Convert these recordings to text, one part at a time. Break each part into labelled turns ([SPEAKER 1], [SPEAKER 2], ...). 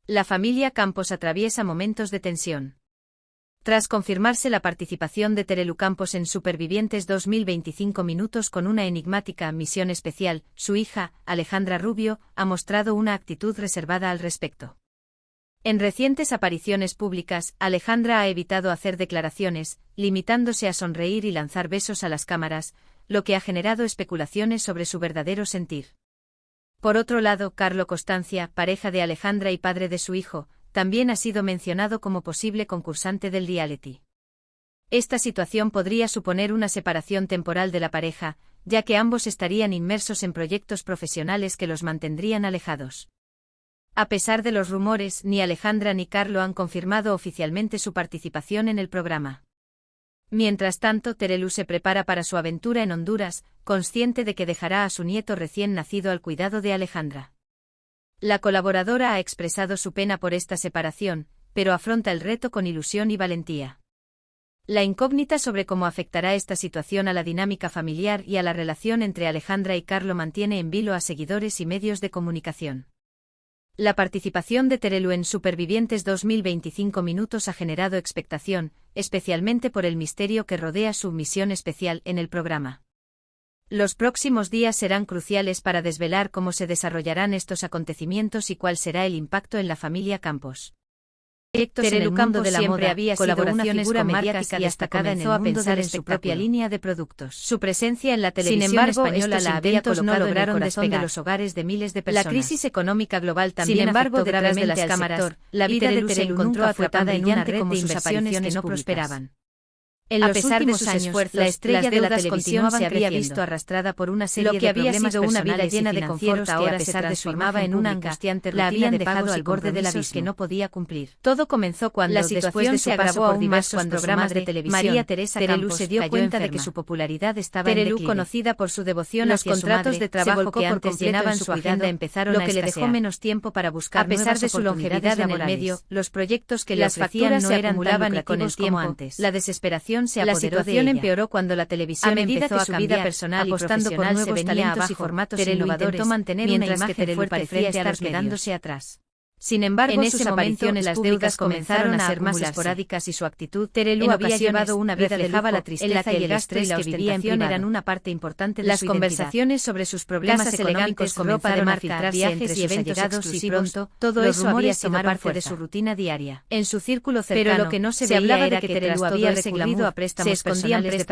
[SPEAKER 1] La familia Campos atraviesa momentos de tensión. Tras confirmarse la participación de Terelu Campos en Supervivientes 2025 minutos con una enigmática misión especial, su hija, Alejandra Rubio, ha mostrado una actitud reservada al respecto. En recientes apariciones públicas, Alejandra ha evitado hacer declaraciones, limitándose a sonreír y lanzar besos a las cámaras, lo que ha generado especulaciones sobre su verdadero sentir. Por otro lado, Carlo Costancia, pareja de Alejandra y padre de su hijo, también ha sido mencionado como posible concursante del reality. Esta situación podría suponer una separación temporal de la pareja, ya que ambos estarían inmersos en proyectos profesionales que los mantendrían alejados. A pesar de los rumores, ni Alejandra ni Carlo han confirmado oficialmente su participación en el programa. Mientras tanto, Terelu se prepara para su aventura en Honduras, consciente de que dejará a su nieto recién nacido al cuidado de Alejandra. La colaboradora ha expresado su pena por esta separación, pero afronta el reto con ilusión y valentía. La incógnita sobre cómo afectará esta situación a la dinámica familiar y a la relación entre Alejandra y Carlo mantiene en vilo a seguidores y medios de comunicación. La participación de Terelu en Supervivientes 2025 minutos ha generado expectación, especialmente por el misterio que rodea su misión especial en el programa. Los próximos días serán cruciales para desvelar cómo se desarrollarán estos acontecimientos y cuál será el impacto en la familia Campos. Terelu Campos siempre había sido una figura mediática y destacada en el mundo a pensar en su propia línea de productos. Su presencia en la televisión española la había colocado en el corazón de los hogares de miles de personas. La crisis económica global también afectó gravemente al sector. La vida de Terelu encontró atrapada en una red de inversiones que no prosperaban. A pesar de sus esfuerzos, la estrella de la televisión se había visto arrastrada por una serie de problemas personales y financieros llena de confort que ahora se transformaba en una angustiante rutina de pagos al borde del abismo que no podía cumplir. Todo comenzó cuando, la situación se agravó aún más cuando programas de televisión, María Teresa Campos se dio cuenta de que su popularidad estaba en declive. Terelu, conocida por su devoción hacia su madre, contratos de trabajo que antes llenaban su agenda empezaron a escasear, lo que le dejó menos tiempo para buscar nuevas oportunidades. A pesar de su longevidad en el medio, los proyectos que le ofrecían no eran tan lucrativos como antes. La desesperación se apoderó de ella. La situación empeoró cuando la televisión empezó a cambiar, personal apostando por nuevos talentos y formatos innovadores, intentó mantener mientras que Terelu parecía estar quedándose atrás. Sin embargo, en ese momento las deudas comenzaron a ser más esporádicas y su actitud Terelu había llevado una vida de lujo, la tristeza y el estrés que vivía en privado eran una parte importante de las conversaciones sobre sus problemas económicos, ropa de marca, viajes y eventos exclusivos, todo eso había sido parte de su rutina diaria. En su círculo cercano, pero lo que no se hablaba era que Terelu había recurrido a préstamos personales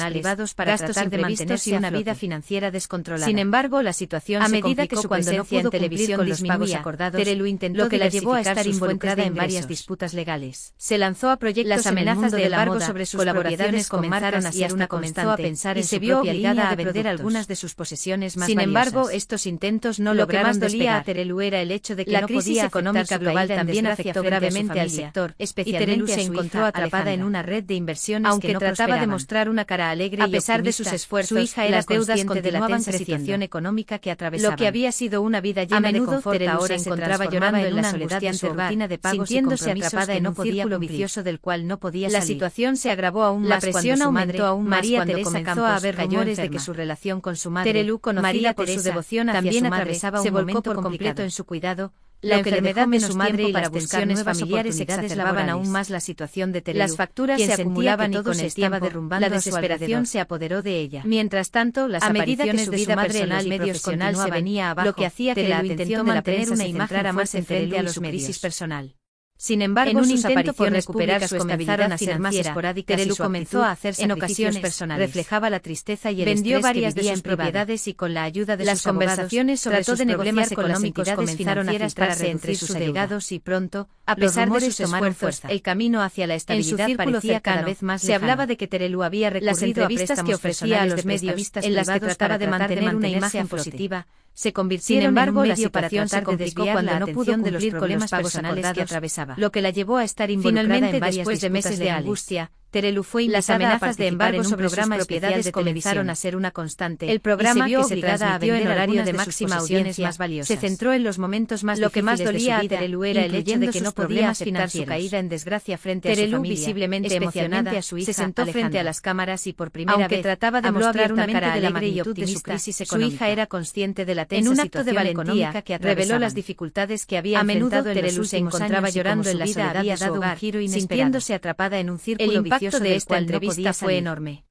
[SPEAKER 1] privados para tratar de mantenerse una vida financiera descontrolada. Sin embargo, la situación se complicó cuando no pudo cumplir con los pagos acordados. Terelu intentó lo que la llevó a estar involucrada en varias disputas legales. Se lanzó a proyectos. Las amenazas de embargo sobre sus colaboraciones comenzaron a ser una constante y se vio obligada a vender algunas de sus posesiones más valiosas. Sin embargo, estos intentos no lograron despegar. Lo que más dolía a Terelu era el hecho de que la crisis económica global también afectó gravemente al sector, especialmente Terelu se encontró atrapada en una red de inversiones aunque no trataba de mostrar una cara alegre y optimista. A pesar de sus esfuerzos, su hija era las deudas de la tensa situación económica que atravesaba. Lo que había sido una vida llena de confort ahora se encontraba llorando en la soledad de su rutina de pagos sintiéndose atrapada en un círculo vicioso del cual no podía salir. La situación se agravó aún más cuando su madre, María Teresa comenzó a haber rumores de que su relación con su madre, Terelu, conocida por su devoción hacia su madre, se volcó por completo en su cuidado. La enfermedad de su madre y las tensiones familiares exacerbaban aún más la situación de Terelu. Las facturas se acumulaban y con el tiempo la desesperación se apoderó de ella. Mientras tanto, las apariciones de su madre en los medios se venía abajo, lo que hacía que la atención de la prensa se centrara más en Terelu y su crisis personal. Sin embargo, en un intento por recuperar su estabilidad a ser más esporádica, Terelu comenzó a hacer en ocasiones personales. Reflejaba la tristeza y el vendió varias de sus propiedades y con la ayuda de las conversaciones sobre sus problemas económicos comenzaron a filtrarse entre sus allegados y pronto, a pesar de sus esfuerzos, el camino hacia la estabilidad parecía cada vez más lejano. Se hablaba de que Terelu había recurrido a préstamos que ofrecía a los medios en las que trataba de mantener una imagen positiva. Se convirtieron en un medio para tratar de desviar cuando no pudo cumplir con los problemas personales que atravesaba. Lo que la llevó a estar involucrada en varias disputas de angustia, Terelu fue invitada a participar en un programa especial de televisión a ser una constante. El programa, que se transmitió en horario de máxima audiencia, se centró en los momentos más difíciles. Lo que más dolía a Terelu era el hecho de que no podía aceptar su caída en desgracia frente a su familia. Visiblemente emocionada, se sentó frente a las cámaras y por primera vez trataba de mostrar una cara alegre y optimista de su crisis económica. Su hija era consciente de la tensa situación económica que reveló las dificultades que había enfrentado en los últimos años. Terelu se encontraba llorando en la soledad había dado un giro inesperado, sintiéndose atrapada en un círculo vicioso del cual no podía salir. Fue enorme.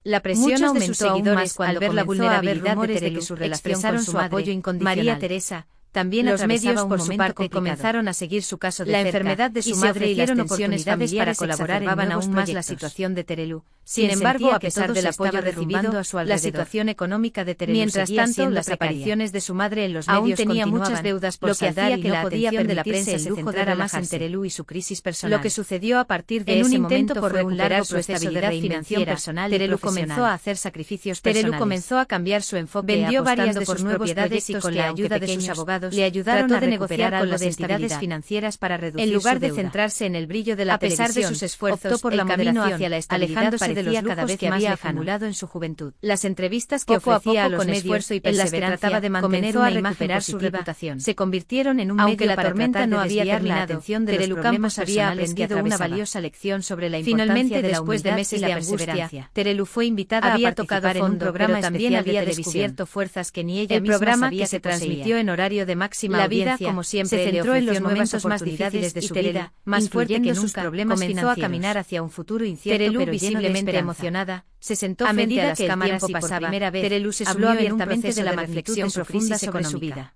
[SPEAKER 1] La presión aumentó aún más cuando ver la vulnerabilidad de Terelu, que su relación con su apoyo incondicional. María Teresa también los medios por su parte comenzaron a seguir su caso de cerca. La enfermedad de su madre y las tensiones familiares para colaborar exacerbaban aún más la situación de Terelu. Sin embargo, a pesar del apoyo recibido, la situación económica de Terelu mientras tanto, las apariciones de su madre en los medios aún tenía muchas deudas por saldar y no podía permitirse de la prensa se centrara más en Terelu y su crisis personal. Lo que sucedió a partir de ese momento por recuperar su estabilidad financiera personal, Terelu comenzó a hacer sacrificios personales. Terelu comenzó a cambiar su enfoque, vendió varias de sus propiedades y con la ayuda de sus abogados le ayudaron a negociar con las entidades financieras para reducir su deuda. En lugar de centrarse en el brillo de la televisión, a pesar de sus esfuerzos, optó por la moderación, hacia la estabilidad de los cada vez que había acumulado en su juventud. Las entrevistas que ofrecía a los medios en las que trataba de mantener una imagen positiva, su reputación, se convirtieron en un medio para tratar de desviar la atención de los problemas había aprendido una valiosa lección sobre la importancia de la humildad. Después de meses de angustia, Terelu fue invitada a participar en un programa también había descubierto fuerzas que ni ella misma sabía. El programa, que se transmitió en horario de máxima audiencia, como siempre, se centró en los momentos más difíciles de su vida, más fuerte que nunca, comenzó a caminar hacia un futuro incierto pero visiblemente emocionada, se sentó frente a las cámaras y por primera vez Terelu se habló abiertamente de la reflexión profunda sobre su vida.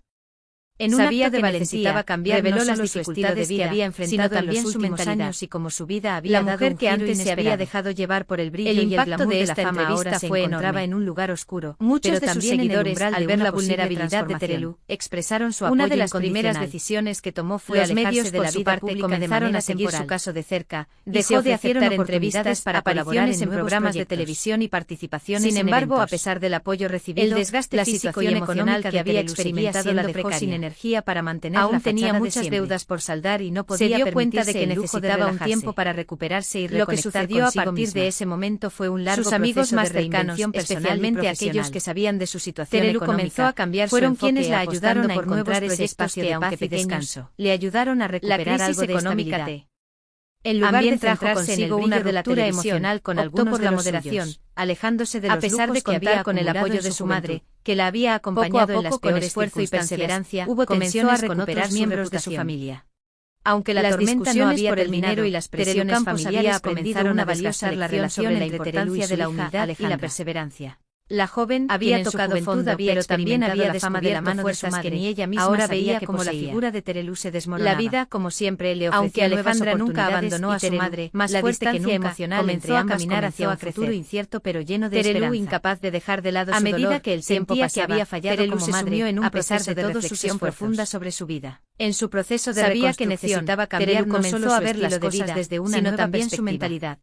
[SPEAKER 1] En un acto de valentía, reveló las dificultades que había enfrentado en los últimos años y como su vida había dado un giro inesperado. La mujer que antes se había dejado llevar por el brillo y el glamour de esta fama ahora se encontraba en un lugar oscuro. Muchos de sus seguidores, al ver la vulnerabilidad de Terelu, expresaron su apoyo. Una de las primeras decisiones que tomó fue alejarse de la vida pública. Comenzaron a seguir su caso de cerca, dejó de aceptar entrevistas para apariciones en programas de televisión y participaciones en eventos. Sin embargo, a pesar del apoyo recibido, el desgaste físico y emocional que había experimentado la dejó sin energía para mantener aún la tenía muchas deudas por saldar y no podía se dio cuenta de que necesitaba un tiempo para recuperarse y reconectar. Lo que sucedió a partir de ese momento fue un largo proceso más cercanos, especialmente aquellos que sabían de su situación económica. Comenzó a cambiar fueron quienes la ayudaron a encontrar ese espacio de paz y descanso. Le ayudaron a recuperar algo de estabilidad. En lugar de centrar consigo una ruptura emocional con algunos de la moderación, alejándose de los lujos, a pesar de contar con el apoyo de su madre, que la había acompañado en las peores esfuerzo y perseverancia, hubo tensiones con otros miembros de su familia. Aunque la tormenta no había terminado y las presiones familiares comenzaron a valiosa la relación sobre la importancia de la humildad y la perseverancia. La joven había tocado fondo, pero también había la fama de la mano de su madre, que ni ella misma ahora veía como la figura de Terelu se desmoronaba. La vida, como siempre, le ofreció aunque Alejandra nunca abandonó a su madre, más fuerte que nunca, emocional comenzó a caminar hacia un futuro incierto pero lleno de esperanza. Terelu, incapaz de dejar de lado su dolor, a medida que el tiempo pasaba, que había fallado Terelu como madre, se sumió en un proceso de reflexión profunda sobre su vida. En su proceso de sabía que necesitaba cambiar, no solo a ver las cosas desde una nueva también su mentalidad.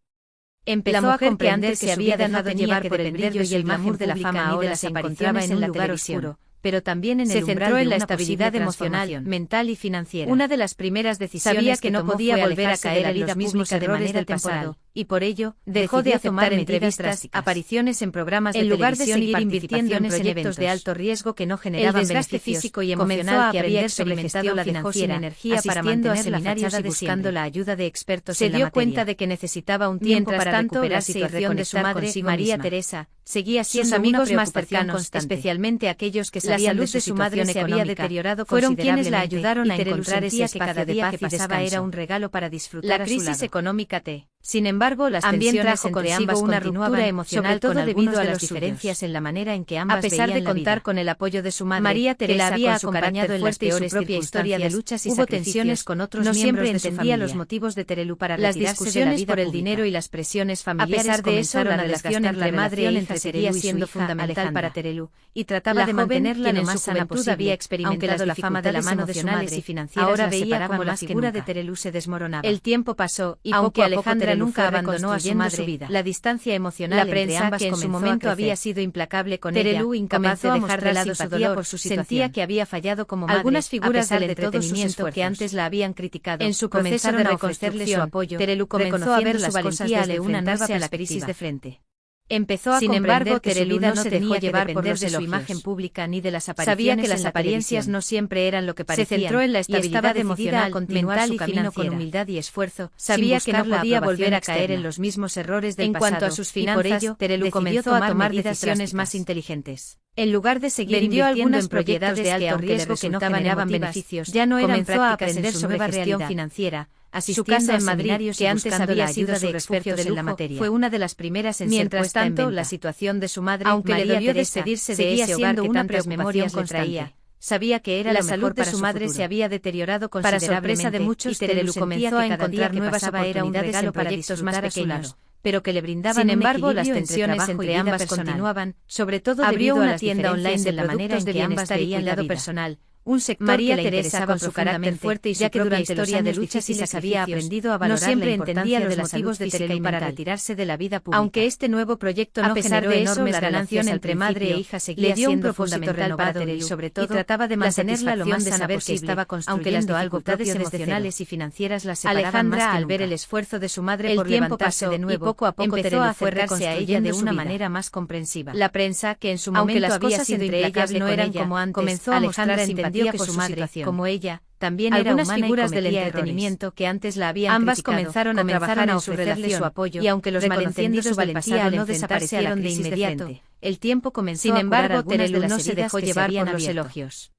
[SPEAKER 1] Empezó a comprender que se había dejado llevar por el brillo y el glamour de la fama, ahora se encontraba en un lugar oscuro, pero también en el umbral centró en la estabilidad emocional, mental y financiera. Una de las primeras decisiones que no podía volver a caer en los mismos errores del pasado, y por ello dejó de aceptar entrevistas, apariciones en programas de televisión, en lugar de seguir invirtiendo en proyectos de alto riesgo que no generaban beneficios físico y emocional que había experimentado la dejó sin energía para mantener seminarios y buscando la ayuda de expertos en la materia. Se dio cuenta de que necesitaba un tiempo para recuperarse y situación de su madre, María Teresa, seguía siendo sus amigos más cercanos, especialmente aquellos que sabían de su madre se había deteriorado, fueron quienes la ayudaron a encontrar ese espacio de paz que pasaba era un regalo para disfrutar. La crisis económica sin embargo, las tensiones entre ambas una ruptura emocional, sobre todo debido a las diferencias en la manera en que ambas veían la vida. A pesar de contar con el apoyo de su madre, María Teresa, que la había acompañado en las peores propia historia de luchas y hubo tensiones con otros no siempre entendía los motivos de Terelu para las discusiones por el dinero y las presiones familiares. A pesar de eso, la relación entre madre e hija seguía siendo fundamental para Terelu, y trataba de mantenerla lo más sana posible. Había experimentado la fama de la mano de su madre y financieras, ahora veía como la figura de Terelu se desmoronaba. El tiempo pasó y aunque Alejandra nunca abandonó a su madre. La distancia emocional entre ambas que en su momento había sido implacable con ella, incapaz de dejar de lado su dolor por su situación. Sentía que había fallado como madre. Algunas figuras del entretenimiento que antes la habían criticado en su proceso de reconocerle su apoyo. Terelu comenzó a ver su valentía de una nueva a la crisis de frente. Empezó a comprender que Terelu no se dejó llevar por de su imagen pública ni de las apariciones. Sabía que las apariencias no siempre eran lo que parecían. Se centró en la estabilidad emocional, mental y financiera. Con humildad y esfuerzo. Sabía que no podía volver a caer en los mismos errores del pasado. En cuanto a sus finanzas, y por ello, Terelu comenzó a tomar decisiones más inteligentes. En lugar de seguir invirtiendo en propiedades de alto riesgo que no generaban beneficios, ya no eran prácticas en su nueva gestión financiera. Su casa en Madrid, que antes había sido de expertos en la materia, fue una de las primeras en ser puesta en venta. Mientras tanto, la situación de su madre, aunque le dolió despedirse de ese hogar que tantas memorias le traía, sabía que era la salud de su madre se había deteriorado considerablemente. Para sorpresa de muchos, Terelu comenzó a encontrar nuevas oportunidades en proyectos más pequeños, pero que le brindaban. Sin embargo, las tensiones entre ambas continuaban, sobre todo debido a una tienda online de la manera en que ambas veían la vida personal. Un sector María que le interesaba por su carácter fuerte y su propia historia de luchas y las había aprendido a valorar. No siempre entendía los motivos de Terelu para retirarse de la vida pública. Aunque este nuevo proyecto no generó enormes la relación entre madre e hija seguía siendo fundamental para Terelu, sobre todo, y trataba de mantenerla lo más sana posible, aunque las dificultades emocionales y financieras la separaban más que nunca. Al ver el esfuerzo de su madre por levantarse de nuevo, poco a poco empezó a acercarse a ella de una manera más comprensiva. La prensa, que en su momento había sido implacable no eran como antes, comenzó a mostrar simpatía que su madre, como ella, también era humana. Algunas figuras del entretenimiento que antes la habían ambas comenzaron a trabajar en su relación, su apoyo, y aunque los malentendidos del pasado no desaparecieron de inmediato, el tiempo comenzó. Sin embargo, Terelu no se dejó llevar por los elogios.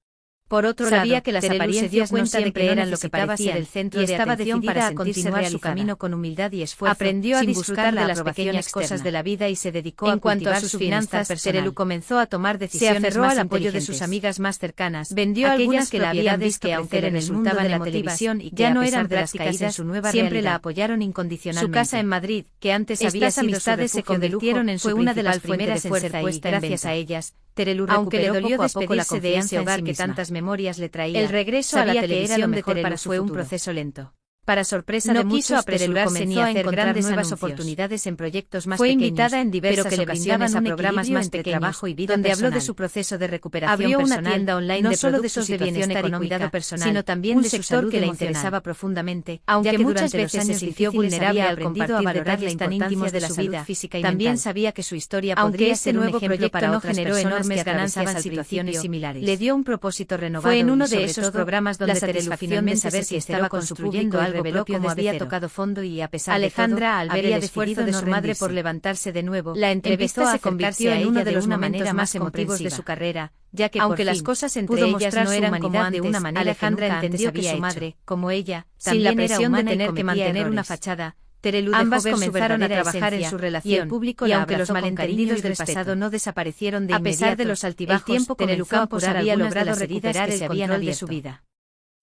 [SPEAKER 1] Por otro lado, sabía que las apariencias no siempre eran lo que parecía el centro y estaba decidida a continuar su camino con humildad y esfuerzo. Aprendió a disfrutar de las pequeñas cosas de la vida y se dedicó a cultivar sus finanzas. Terelu comenzó a tomar decisiones. Se aferró al apoyo de sus amigas más cercanas. Vendió aquellas que la habían visto crecer en el mundo de la televisión y ya no eran prácticas en su nueva realidad. Siempre la apoyaron incondicionalmente. Su casa en Madrid, que antes había sido su refugio, se convirtieron en su una de las primeras en ser puesta gracias a ellas. Terelu, aunque le dolió despedirse de ese hogar que tantas memorias le traía, el regreso a la televisión de Terelu fue un proceso lento. Para sorpresa de muchos, Terelu comenzó a encontrar nuevas oportunidades en proyectos más pequeños. Fue invitada en diversas ocasiones a programas más de trabajo y vida donde habló de su proceso de recuperación personal. Abrió una tienda online no solo de su bienestar y cuidado personal, sino también de su salud que le interesaba profundamente, aunque muchas veces se sintió vulnerable al compartir detalles tan íntimos de la salud física y mental. También sabía que su historia podría ser un ejemplo para otras personas que atravesaban situaciones similares. Le dio un propósito renovado. Fue en uno de esos programas donde Terelu finalmente saber si estaba construyendo algo reveló cómo había tocado fondo y a pesar Alejandra, al ver el esfuerzo de su madre por levantarse de nuevo, la entrevista se convirtió en uno de los momentos más emotivos de su carrera, ya que aunque las cosas entre ellas no eran como antes, de una manera Alejandra entendió que su madre, como ella, sin la presión de tener que mantener una fachada, Terelu ambas comenzaron a trabajar en su relación, y el público, y aunque los malentendidos del pasado no desaparecieron de inmediato, a pesar de los altibajos, Terelu Campos había logrado recuperar el control de su vida.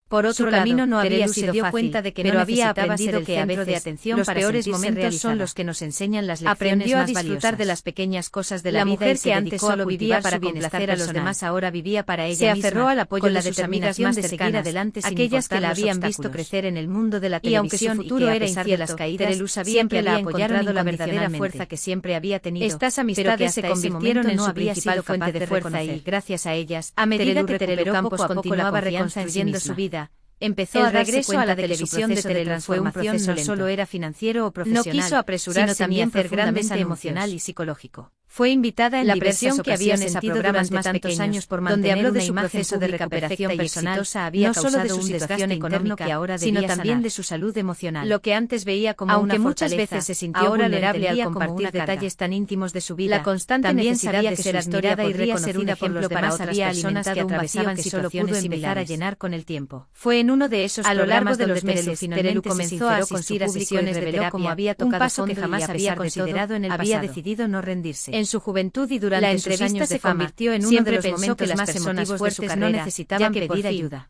[SPEAKER 1] Por otro camino no había sido fácil, pero había aprendido que a veces de atención los peores momentos son los que nos enseñan las lecciones más valiosas. Aprendió a disfrutar de las pequeñas cosas de la vida. Mujer que antes solo vivía para complacer a los demás ahora vivía para ella misma. Se aferró al apoyo de sus amigas más de seguir adelante, aquellas que la habían visto crecer en el mundo de la televisión, y aunque su futuro era incierto, las caídas, Terelu sabía que la apoyaron la verdadera fuerza que siempre había tenido. Estas amistades se convirtieron en su principal fuente de fuerza y, gracias a ellas, a medida que Terelu Campos continuaba reconstruyendo su vida, empezó a regreso a la televisión de Terelu fue un proceso no solo era financiero o profesional, no quiso apresurarse, sino también hacer grandes emocional y psicológico. Fue invitada en la presión que había sentido durante tantos años por mantener donde habló de su proceso de recuperación personal, no solo de su situación económica que ahora sino también de su salud emocional. Lo que antes veía como aunque una muchas veces se sintió vulnerable al compartir detalles tan íntimos de su vida, la constante necesidad de ser admirada y reconocida por los demás había alimentado que atravesaban situaciones similares a llenar con el tiempo. Fue en uno de esos programas de los meses Terelu comenzó a asistir a sesiones de terapia, como había tocado un paso que jamás había considerado en el pasado. Había decidido no rendirse. En su juventud y durante la entrevista se convirtió en uno de los momentos más emotivos de su carrera, no necesitaban pedir ayuda.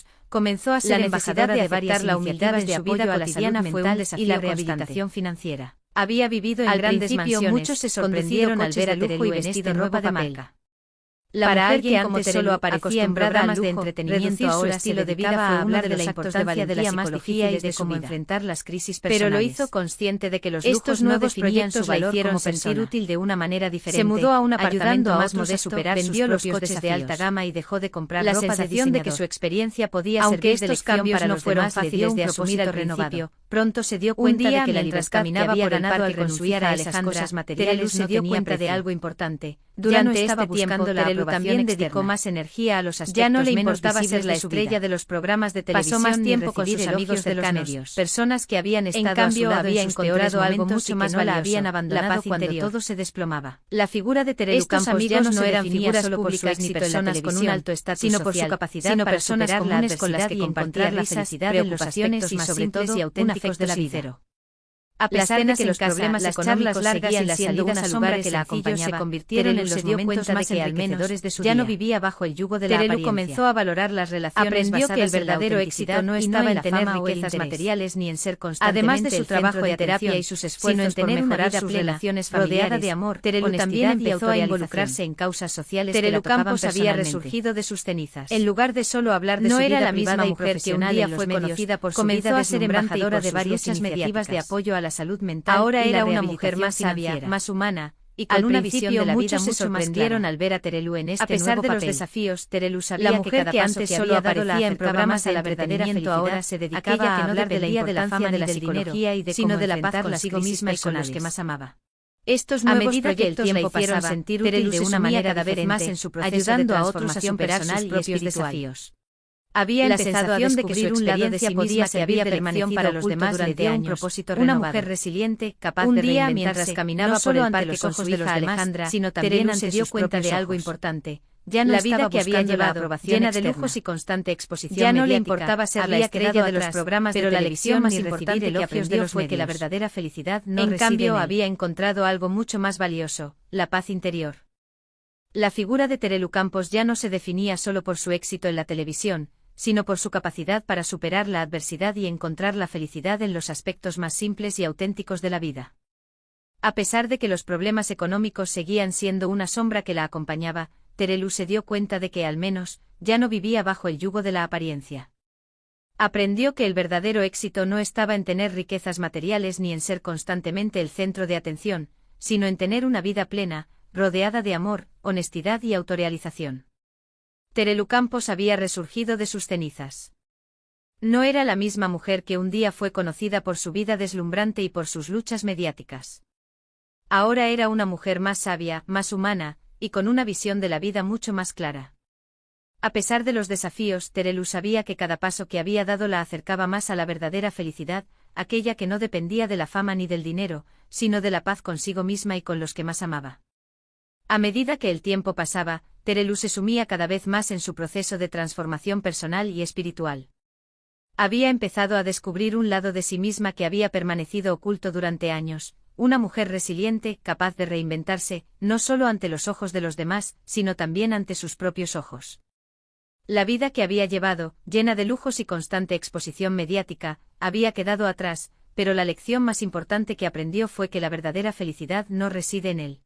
[SPEAKER 1] años, comenzó a ser embajadora de varias iniciativas de apoyo a la salud mental y la rehabilitación financiera. Había vivido en grandes mansiones, muchos se sorprendieron al ver a Terelu vestida ropa de marca. Para alguien que antes solo aparecía en programas de entretenimiento, ahora su estilo de vida fue hablar de la importancia de la psicología y de cómo enfrentar las crisis personales. Pero lo hizo consciente de que los lujos nuevos proyectos la hicieron sentir útil de una manera diferente. Se mudó a un apartamento más modesto, vendió los coches de alta gama y dejó de comprar ropa de diseñador. La sensación de que su experiencia podía servir de lección para los demás fáciles de asumir al principio. Pronto se dio cuenta de que la libertad que había ganado al renunciar a esas cosas materiales se dio cuenta de algo importante. Durante este tiempo, Terelu también dedicó más energía a los aspectos ya no le importaba ser la estrella de los programas de televisión. Pasó más tiempo con sus amigos cercanos, personas que habían estado a su lado había encontrado algo mucho más valioso, la habían abandonado cuando todo se desplomaba. La figura de Terelu Campos ya no eran figuras públicas ni personas con un alto estatus social, sino por su capacidad para personas comunes con las que encontrar la felicidad en los aspectos y sobre todo y auténticos de la vida. A pesar de que los problemas
[SPEAKER 2] económicos
[SPEAKER 1] seguían
[SPEAKER 2] seguían siendo
[SPEAKER 1] una sombra que la acompañaba,
[SPEAKER 2] se convirtieron en los momentos más
[SPEAKER 1] enriquecedores
[SPEAKER 2] de su
[SPEAKER 1] ya no
[SPEAKER 2] día.
[SPEAKER 1] vivía bajo el yugo de la
[SPEAKER 2] Terelu
[SPEAKER 1] apariencia.
[SPEAKER 2] comenzó a valorar las relaciones
[SPEAKER 1] Aprendió que el
[SPEAKER 2] basadas en la
[SPEAKER 1] verdadero éxito
[SPEAKER 2] autenticidad
[SPEAKER 1] no
[SPEAKER 2] y
[SPEAKER 1] estaba
[SPEAKER 2] en
[SPEAKER 1] en tener
[SPEAKER 2] fama o el
[SPEAKER 1] riquezas
[SPEAKER 2] interés.
[SPEAKER 1] materiales ni en ser constantemente
[SPEAKER 2] Además de su
[SPEAKER 1] el
[SPEAKER 2] trabajo
[SPEAKER 1] centro de
[SPEAKER 2] en terapia
[SPEAKER 1] atención,
[SPEAKER 2] y sus
[SPEAKER 1] sino
[SPEAKER 2] esfuerzos
[SPEAKER 1] en
[SPEAKER 2] por
[SPEAKER 1] tener una
[SPEAKER 2] mejorar
[SPEAKER 1] vida
[SPEAKER 2] sus
[SPEAKER 1] plena,
[SPEAKER 2] relaciones
[SPEAKER 1] rodeada
[SPEAKER 2] familiares,
[SPEAKER 1] de amor,
[SPEAKER 2] Terelu
[SPEAKER 1] honestidad
[SPEAKER 2] también
[SPEAKER 1] y
[SPEAKER 2] empezó a
[SPEAKER 1] autorrealización.
[SPEAKER 2] involucrarse en causas sociales que la
[SPEAKER 1] Terelu
[SPEAKER 2] tocaban
[SPEAKER 1] Campos había
[SPEAKER 2] personalmente.
[SPEAKER 1] resurgido de sus cenizas.
[SPEAKER 2] En lugar de solo hablar de
[SPEAKER 1] No
[SPEAKER 2] su
[SPEAKER 1] era
[SPEAKER 2] vida
[SPEAKER 1] la misma
[SPEAKER 2] privada y
[SPEAKER 1] mujer que un
[SPEAKER 2] profesional
[SPEAKER 1] día
[SPEAKER 2] en los
[SPEAKER 1] fue
[SPEAKER 2] medios,
[SPEAKER 1] conocida por su
[SPEAKER 2] comenzó
[SPEAKER 1] vida
[SPEAKER 2] a ser
[SPEAKER 1] deslumbrante y
[SPEAKER 2] embajadora
[SPEAKER 1] por
[SPEAKER 2] de
[SPEAKER 1] sus
[SPEAKER 2] varias
[SPEAKER 1] luchas
[SPEAKER 2] iniciativas de
[SPEAKER 1] mediáticas.
[SPEAKER 2] apoyo a la salud mental.
[SPEAKER 1] Ahora
[SPEAKER 2] y
[SPEAKER 1] era
[SPEAKER 2] la
[SPEAKER 1] una mujer más
[SPEAKER 2] rehabilitación
[SPEAKER 1] sabia,
[SPEAKER 2] financiera.
[SPEAKER 1] más humana, y
[SPEAKER 2] Al
[SPEAKER 1] con una
[SPEAKER 2] principio,
[SPEAKER 1] visión de la vida
[SPEAKER 2] muchos se
[SPEAKER 1] mucho más
[SPEAKER 2] sorprendieron
[SPEAKER 1] clara.
[SPEAKER 2] al ver a Terelu en este
[SPEAKER 1] A pesar
[SPEAKER 2] nuevo
[SPEAKER 1] de los
[SPEAKER 2] papel.
[SPEAKER 1] desafíos, Terelu sabía
[SPEAKER 2] La mujer
[SPEAKER 1] cada
[SPEAKER 2] que
[SPEAKER 1] paso
[SPEAKER 2] antes
[SPEAKER 1] que
[SPEAKER 2] solo
[SPEAKER 1] había dado
[SPEAKER 2] aparecía en programas
[SPEAKER 1] a la
[SPEAKER 2] de
[SPEAKER 1] verdadera
[SPEAKER 2] entretenimiento
[SPEAKER 1] felicidad,
[SPEAKER 2] ahora se dedicaba
[SPEAKER 1] aquella
[SPEAKER 2] a
[SPEAKER 1] que no
[SPEAKER 2] hablar de la
[SPEAKER 1] dependía de la
[SPEAKER 2] importancia
[SPEAKER 1] fama
[SPEAKER 2] de
[SPEAKER 1] ni
[SPEAKER 2] la
[SPEAKER 1] del dinero,
[SPEAKER 2] psicología y de
[SPEAKER 1] sino
[SPEAKER 2] cómo
[SPEAKER 1] de la paz
[SPEAKER 2] enfrentar
[SPEAKER 1] consigo
[SPEAKER 2] las
[SPEAKER 1] misma y
[SPEAKER 2] crisis
[SPEAKER 1] con los que
[SPEAKER 2] personales.
[SPEAKER 1] más amaba.
[SPEAKER 2] Estos
[SPEAKER 1] A
[SPEAKER 2] nuevos
[SPEAKER 1] medida que el
[SPEAKER 2] proyectos
[SPEAKER 1] tiempo
[SPEAKER 2] la hicieron
[SPEAKER 1] pasaba,
[SPEAKER 2] sentir útil
[SPEAKER 1] Terelu
[SPEAKER 2] de
[SPEAKER 1] se
[SPEAKER 2] una
[SPEAKER 1] sumía
[SPEAKER 2] manera
[SPEAKER 1] cada vez más
[SPEAKER 2] diferente,
[SPEAKER 1] en su proceso
[SPEAKER 2] ayudando
[SPEAKER 1] de
[SPEAKER 2] a otros a
[SPEAKER 1] transformación
[SPEAKER 2] superar
[SPEAKER 1] personal
[SPEAKER 2] sus
[SPEAKER 1] y
[SPEAKER 2] propios
[SPEAKER 1] espiritual.
[SPEAKER 2] desafíos.
[SPEAKER 1] Había
[SPEAKER 2] La
[SPEAKER 1] empezado a
[SPEAKER 2] sensación de que su
[SPEAKER 1] descubrir un lado de
[SPEAKER 2] experiencia
[SPEAKER 1] sí
[SPEAKER 2] podía
[SPEAKER 1] misma que
[SPEAKER 2] servir
[SPEAKER 1] había
[SPEAKER 2] de lección
[SPEAKER 1] permanecido
[SPEAKER 2] para los
[SPEAKER 1] oculto
[SPEAKER 2] demás le
[SPEAKER 1] durante
[SPEAKER 2] dio un
[SPEAKER 1] años.
[SPEAKER 2] propósito
[SPEAKER 1] Una
[SPEAKER 2] renovador.
[SPEAKER 1] mujer resiliente, capaz
[SPEAKER 2] Un
[SPEAKER 1] de
[SPEAKER 2] día,
[SPEAKER 1] reinventarse,
[SPEAKER 2] mientras caminaba
[SPEAKER 1] no
[SPEAKER 2] por
[SPEAKER 1] solo
[SPEAKER 2] el
[SPEAKER 1] ante
[SPEAKER 2] parque
[SPEAKER 1] los
[SPEAKER 2] con
[SPEAKER 1] ojos
[SPEAKER 2] su
[SPEAKER 1] de los
[SPEAKER 2] hija
[SPEAKER 1] demás,
[SPEAKER 2] Alejandra,
[SPEAKER 1] sino también
[SPEAKER 2] Terelu
[SPEAKER 1] ante
[SPEAKER 2] se dio
[SPEAKER 1] sus
[SPEAKER 2] cuenta de
[SPEAKER 1] propios
[SPEAKER 2] algo
[SPEAKER 1] ojos.
[SPEAKER 2] importante. Ya no
[SPEAKER 1] La
[SPEAKER 2] estaba
[SPEAKER 1] vida que había
[SPEAKER 2] buscando la
[SPEAKER 1] llevado,
[SPEAKER 2] aprobación
[SPEAKER 1] llena de
[SPEAKER 2] externa.
[SPEAKER 1] lujos y constante exposición
[SPEAKER 2] Ya no le
[SPEAKER 1] mediática,
[SPEAKER 2] importaba ser la
[SPEAKER 1] había
[SPEAKER 2] estrella
[SPEAKER 1] quedado
[SPEAKER 2] de los
[SPEAKER 1] atrás,
[SPEAKER 2] programas
[SPEAKER 1] pero
[SPEAKER 2] de
[SPEAKER 1] la
[SPEAKER 2] televisión
[SPEAKER 1] lección
[SPEAKER 2] más
[SPEAKER 1] más
[SPEAKER 2] importante
[SPEAKER 1] importante
[SPEAKER 2] que
[SPEAKER 1] que
[SPEAKER 2] aprendió
[SPEAKER 1] aprendió
[SPEAKER 2] fue que la verdadera felicidad no
[SPEAKER 1] En
[SPEAKER 2] reside
[SPEAKER 1] cambio,
[SPEAKER 2] en él.
[SPEAKER 1] había encontrado algo mucho más valioso, la paz interior. La figura de Terelu Campos ya no se definía solo por su éxito en la televisión, sino por su capacidad para superar la adversidad y encontrar la felicidad en los aspectos más simples y auténticos de la vida. A pesar de que los problemas económicos seguían siendo una sombra que la acompañaba, Terelu se dio cuenta de que al menos, ya no vivía bajo el yugo de la apariencia. Aprendió que el verdadero éxito no estaba en tener riquezas materiales ni en ser constantemente el centro de atención, sino en tener una vida plena, rodeada de amor, honestidad y autorrealización. Terelu Campos había resurgido de sus cenizas. No era la misma mujer que un día fue conocida por su vida deslumbrante y por sus luchas mediáticas. Ahora era una mujer más sabia, más humana, y con una visión de la vida mucho más clara. A pesar de los desafíos, Terelu sabía que cada paso que había dado la acercaba más a la verdadera felicidad, aquella que no dependía de la fama ni del dinero, sino de la paz consigo misma y con los que más amaba. A medida que el tiempo pasaba, Terelu se sumía cada vez más en su proceso de transformación personal y espiritual. Había empezado a descubrir un lado de sí misma que había permanecido oculto durante años, una mujer resiliente, capaz de reinventarse, no solo ante los ojos de los demás, sino también ante sus propios ojos. La vida que había llevado, llena de lujos y constante exposición mediática, había quedado atrás, pero la lección más importante que aprendió fue que la verdadera felicidad no reside en él.